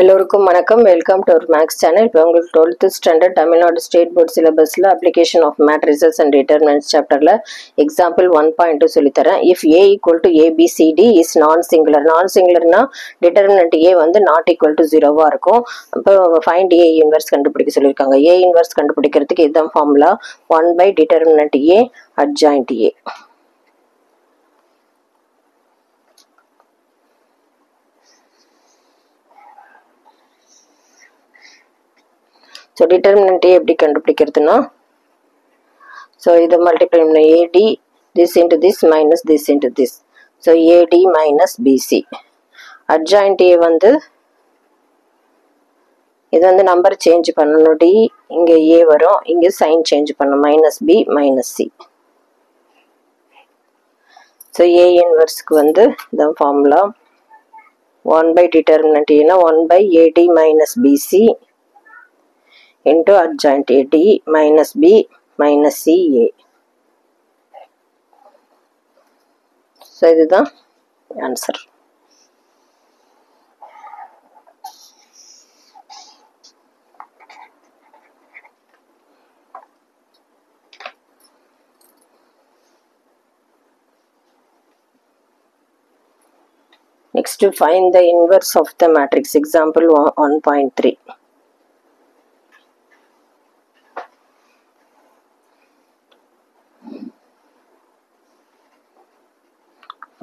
எல்லோருக்கும் வணக்கம். Welcome to our maths channel. இப்போ உங்களுக்கு 12th standard Tamil Nadu state board சிலபஸில் application of matrices and determinants சாப்டரில் எக்ஸாம்பிள் 1.2 சொல்லித்தரேன். If A equal to A B C D is non singular. Non சிங்குலர்னா டிட்டர்மினன்ட் ஏ வந்து நாட் ஈக்குவல் டு ஜீரோவாக இருக்கும். இப்போ ஃபைண்ட் ஏ இன்வர்ஸ் கண்டுபிடிக்க சொல்லியிருக்காங்க. ஏ இன்வர்ஸ் கண்டுபிடிக்கிறதுக்கு இதுதான் formula 1 / determinant A adjoint A. So determinant A எப்படி கண்டுபிடிக்கிறதுனா, ஸோ இதை மல்டிப்ளை பண்ண AD this into this minus this into this. So AD minus BC. Adjoint A வந்து இது வந்து நம்பர் சேஞ்ச் பண்ணணும். டி இங்கே ஏ வரும், இங்கே சைன் சேஞ்ச் பண்ணணும். Minus B minus C. So A இன்வர்ஸ்க்கு வந்து இதான் ஃபார்முலா 1 / டிட்டர்மினன்ட் ஏன்னா 1 / AD minus BC into adjoint AD minus B minus CA. So இதுதான் answer. Next to find the inverse of the matrix. Example 1.3.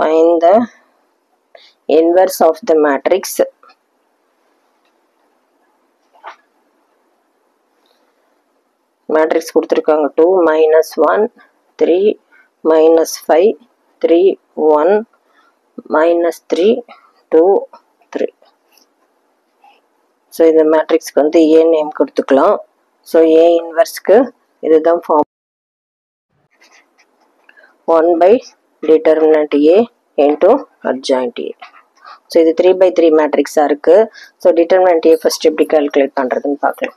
Find the inverse of the matrix. Matrix கொடுத்திருக்காங்க 2 minus 1 3 minus 5 3 1 minus 3 2 3. So இந்த மேட்ரிக்ஸ்க்கு வந்து ஏ name கொடுத்துக்கலாம். So A இன்வர்ஸ்க்கு இதுதான் form 1 / determinant A into adjoint A. So இது 3/3 மேட்ரிக்ஸாக இருக்குது. So determinant A first எப்படி கால்குலேட் பண்ணுறதுன்னு பார்க்கலாம்.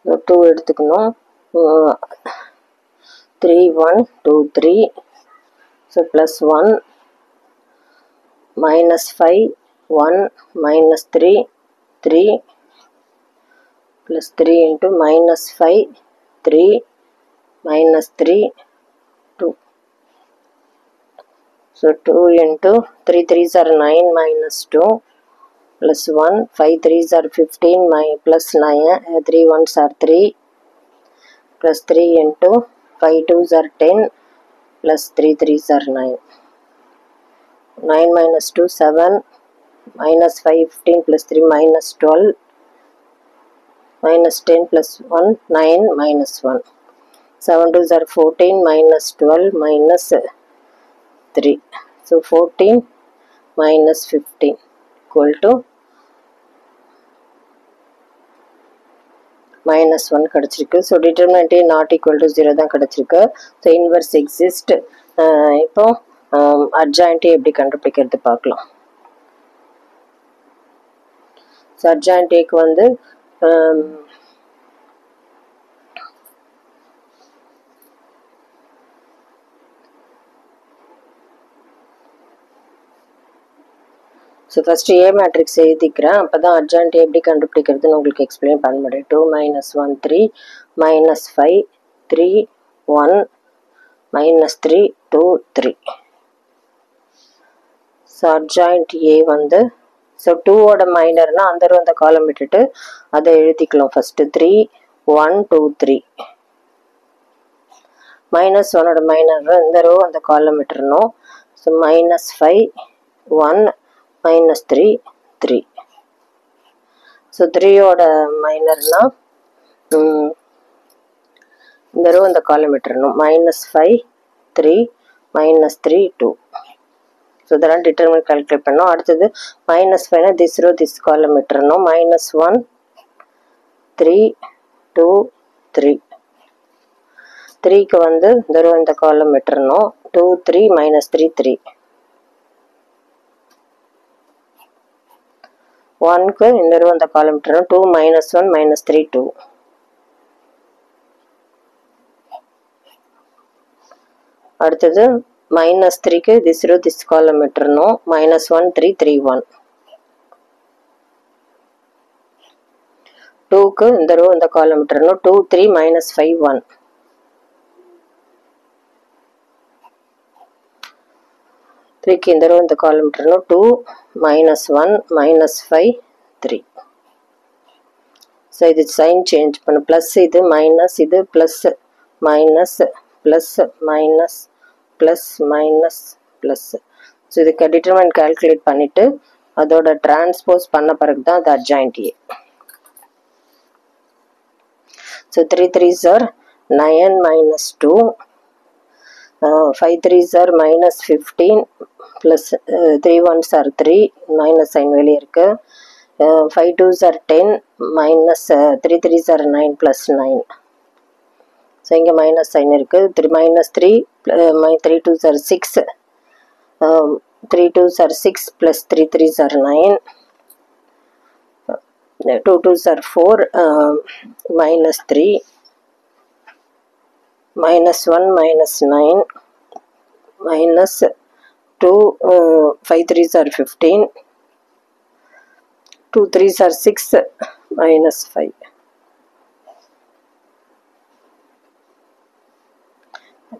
ஸோ 2 எடுத்துக்கணும். 3 1 2 3. So plus 1 minus 5 1 minus 3 3 plus 3 into minus 5 3 minus 3 2. So 2 into 3 3s are 9 minus 2 plus 1 5 3s are 15 plus 9 3 1s are 3 plus 3 into 5 2s are 10 plus 3 3s are 9. 9 minus 2 7 minus 5 15 plus 3 minus 12 minus 10 plus 1 9 minus 1. 7 2s are 14 minus 12 minus 3. So 14 minus 15 equal to minus 1 கிடைச்சிருக்கு. So determinant A not equal to 0 தான் கிடைச்சிருக்கு. So inverse exist. இப்போ adjoint A எப்படி கண்டுபிடிக்கிறது பார்க்கலாம். So adjoint ஏக்கு வந்து so first A matrix எழுதிக்கிறேன். அப்போ தான் அட்ஜாயிண்ட் ஏ எப்படி கண்டுபிடிக்கிறதுன்னு உங்களுக்கு எக்ஸ்பிளைன் பண்ண முடியும். 2 minus 1 3 minus 5 3 1 minus 3 2 3. So adjoint A வந்து ஸோ 2ஓட மைனர்னா அந்த ரோ அந்த காலம் விட்டுட்டு அதை எழுதிக்கலாம். ஃபஸ்ட்டு 3 1 2 3. மைனஸ் 1ஓட மைனர் இந்த ரோ அந்த காலம் விட்டுறணும். So minus 5 1 minus 3 3. ஸோ 3ஓட மைனர்னா இந்த ரோ அந்த காலம் விட்டுறணும். minus 5 3 minus 3 2. ஸோ இதெல்லாம் டிட்டர்மினன்ட் கால்குலேட் பண்ணோம். அடுத்தது minus 5னா திஸ் ரோ திஸ் காலம் விட்டுறணும். minus 1 3 2 3. 3க்கு வந்து இந்த ரோ இந்த காலம் விட்டுறணும். 2 3 minus 3 3. 1க்கு இந்த ரோ அந்த காலம் விட்டுறணும். 2 minus 1 minus 3 2. அடுத்தது -3க்கு this row this column விட்டுறணும். -1 3 3 1. 2க்கு இந்த row இந்த column விட்டுறணும். 2 3 -5 1. 3க்கு இந்த row இந்த column விட்டுறணும். 2 -1 -5 3. ஸோ இது சைன் சேஞ்ச் பண்ணு. ப்ளஸ் இது மைனஸ், இது plus minus plus minus plus minus plus. So இதுக்கு டிட்டர்மினன்ட் கால்குலேட் பண்ணிவிட்டு அதோட டிரான்ஸ்போஸ் பண்ண பிறகு தான் அது adjoint A. So 3 3s are 9 minus 2. 5 3s are -15 plus 3 1s are 3. Minus sign வெளியே இருக்கு. 5 2s are 10 minus 3 3s are 9 plus 9. So இங்கே மைனஸ் சைன் இருக்கு. 3 -3 3 2s are 6. 3 2s are 6 plus 3 3s are 9. 2 2s are 4 -3 -1 -9 minus 2 5 3s are 15. 2 3s are 6 -5.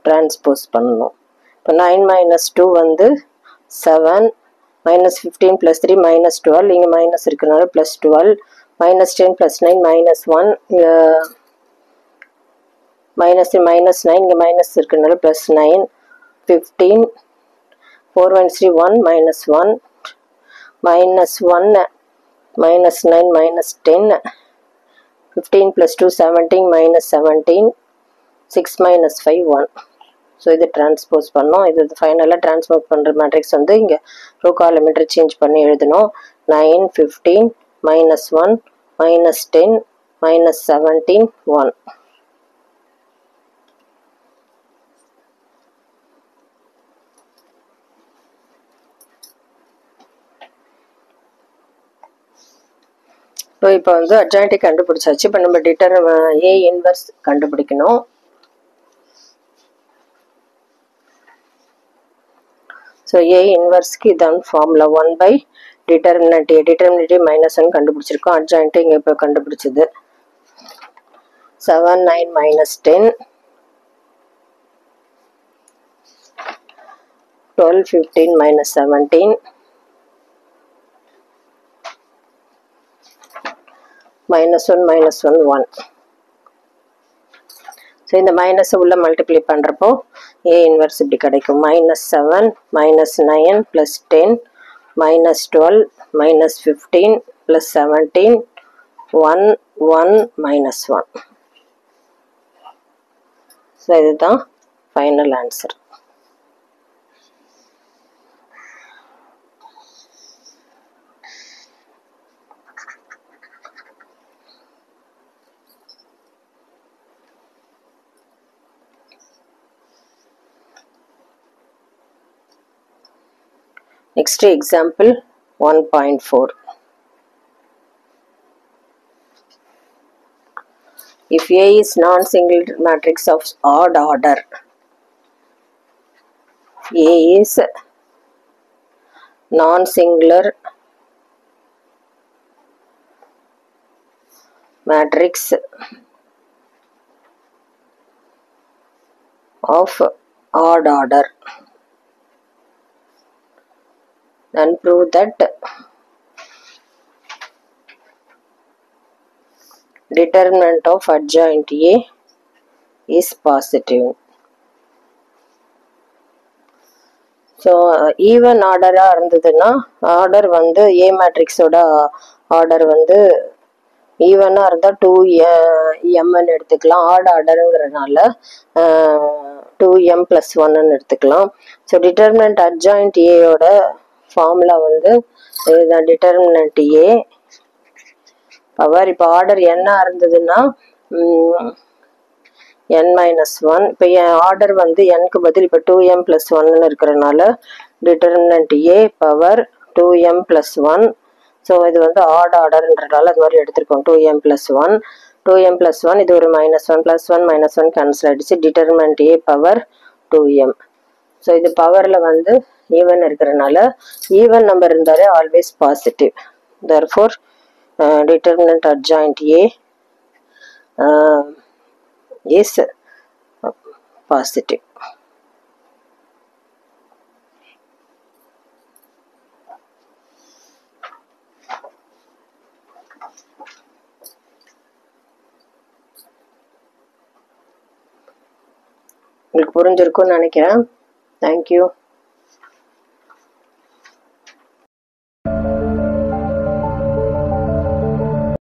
Transpose பண்ணணும். இப்போ 9 minus 2 வந்து 7. -15 plus 3 -12. இங்கே minus இருக்கிறனால +12. -10 plus 9 -1. -3 -9. இங்கே மைனஸ் இருக்கிறனால +9. 15. 4 1 3 1 -1. -1 -9 -10. 15 plus 2 17 -17. 6 -5 1. ஸோ இது டிரான்ஸ்போஸ் பண்ணோம். இது ஃபைனலாக டிரான்ஸ்போஸ் பண்ணுற மேட்ரிக்ஸ் வந்து இங்கே ரோ காலம் இன்டர்சேஞ்ச் பண்ணி எழுதணும். 9 15 -1 -10 -17 1. ஸோ இப்போ வந்து அட்ஜாயிண்ட்டை கண்டுபிடிச்சாச்சு. இப்போ நம்ம ஏ இன்வர்ஸ் கண்டுபிடிக்கணும். ஸோ ஏ இன்வர்ஸ்க்கு இதான் formula. 1 by determinant A. Determinant ஏ -1 கண்டுபிடிச்சிருக்கோம். அட்ஜாயிண்ட்டை இங்கே இப்போ கண்டுபிடிச்சது. 7 9 -10 12 15 -17 -1 1. ஸோ இந்த மைனஸை உள்ள மல்டிப்ளை பண்ணுறப்போ ஏ இன்வர்ஸ் இப்படி கிடைக்கும். -7 -9 + 10 -12 -15 + 17 1 1 -1. ஸோ இதுதான் final answer. Next example 1.4. If A is non-singular matrix of odd order, A is non-singular matrix of odd order, then prove that determinant of adjoint A is positive. So even ஆர்டராக இருந்ததுன்னா order வந்து ஏ மேட்ரிக்ஸோட order வந்து ஈவனாக இருந்தால் 2m எடுத்துக்கலாம். Add ஆர்டருங்கிறதுனால 2m + 1 எடுத்துக்கலாம். So determinant adjoint ஏயோட formula வந்து இதுதான். டிட்டர்மினன்ட் ஏ பவர் இப்போ ஆர்டர் என்ன இருந்ததுன்னா n-1. இப்போ என் ஆர்டர் வந்து nக்கு பதில் இப்போ 2m + 1 இருக்கிறதுனால determinant a power 2m + 1. So இது வந்து ஆட் ஆர்டர்ன்றனால அது மாதிரி எடுத்திருக்கோம். 2m + 1 2m + 1 இது ஒரு -1 +1 -1 கேன்சல் ஆகிடுச்சு. Determinant a power 2m. So இது பவரில் வந்து ஈவன் இருக்கிறனால ஈவன் நம்பர் இருந்தாலே always positive. therefore determinant adjoint A is positive. உங்களுக்கு புரிஞ்சிருக்கும்னு நினைக்கிறேன். தேங்க்யூ.